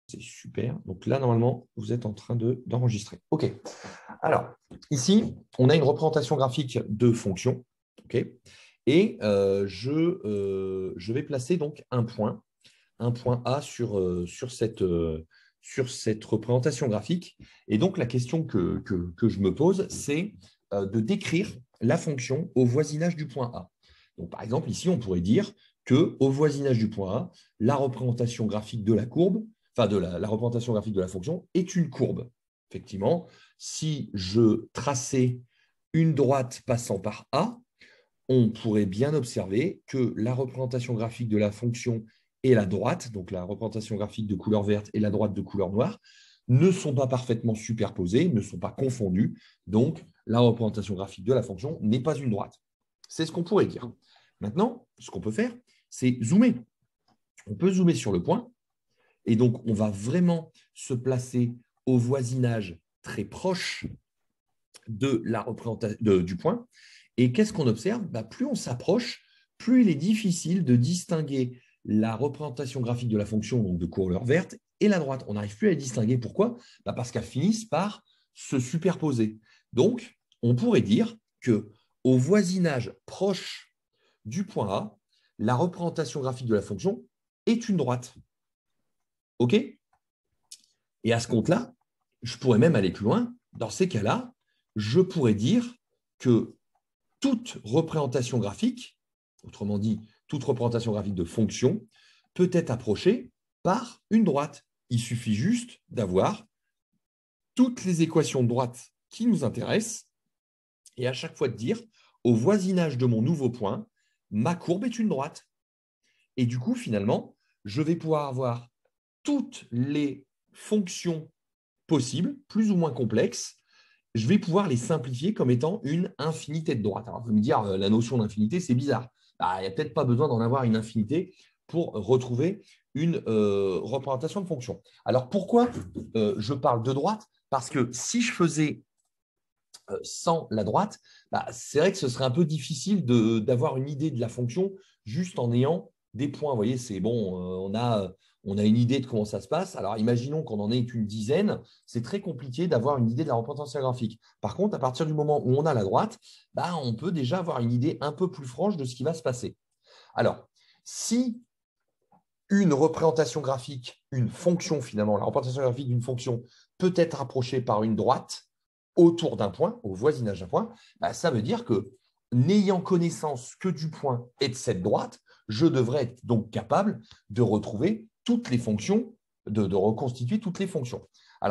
C'est super. Donc là, normalement, vous êtes en train d'enregistrer. OK. Alors, ici, on a une représentation graphique de fonction. OK. Et je vais placer donc un point A sur cette représentation graphique. Et donc, la question que je me pose, c'est de décrire la fonction au voisinage du point A. Donc, par exemple, ici, on pourrait dire qu'au voisinage du point A, la représentation graphique de la courbe, enfin de la représentation graphique de la fonction, est une courbe. Effectivement, si je traçais une droite passant par A, on pourrait bien observer que la représentation graphique de la fonction et la droite, donc la représentation graphique de couleur verte et la droite de couleur noire, ne sont pas parfaitement superposées, ne sont pas confondues. Donc, la représentation graphique de la fonction n'est pas une droite. C'est ce qu'on pourrait dire. Maintenant, ce qu'on peut faire, c'est zoomer. On peut zoomer sur le point, et donc on va vraiment se placer au voisinage très proche de la représentation du point. Et qu'est-ce qu'on observe? Plus on s'approche, plus il est difficile de distinguer la représentation graphique de la fonction, donc de couleur verte, et la droite. On n'arrive plus à les distinguer. Pourquoi? Parce qu'elles finissent par se superposer. Donc, on pourrait dire qu'au voisinage proche du point A, la représentation graphique de la fonction est une droite. OK? Et à ce compte-là, je pourrais même aller plus loin. Dans ces cas-là, je pourrais dire que toute représentation graphique, autrement dit, toute représentation graphique de fonction, peut être approchée par une droite. Il suffit juste d'avoir toutes les équations de droite qui nous intéressent et à chaque fois de dire, au voisinage de mon nouveau point, ma courbe est une droite. Et du coup, finalement, je vais pouvoir avoir toutes les fonctions possibles, plus ou moins complexes, je vais pouvoir les simplifier comme étant une infinité de droite. Alors, vous me dire, la notion d'infinité, c'est bizarre. Il n'y a peut-être pas besoin d'en avoir une infinité pour retrouver une représentation de fonction. Alors, pourquoi je parle de droite? Parce que si je faisais sans la droite, c'est vrai que ce serait un peu difficile d'avoir une idée de la fonction juste en ayant des points. Vous voyez, c'est bon, on a une idée de comment ça se passe. Alors, imaginons qu'on en ait une dizaine, c'est très compliqué d'avoir une idée de la représentation graphique. Par contre, à partir du moment où on a la droite, on peut déjà avoir une idée un peu plus franche de ce qui va se passer. Alors, si une représentation graphique, une fonction finalement, la représentation graphique d'une fonction peut être approchée par une droite autour d'un point, au voisinage d'un point, ça veut dire que n'ayant connaissance que du point et de cette droite, je devrais être donc capable de retrouver toutes les fonctions, de reconstituer toutes les fonctions. Alors,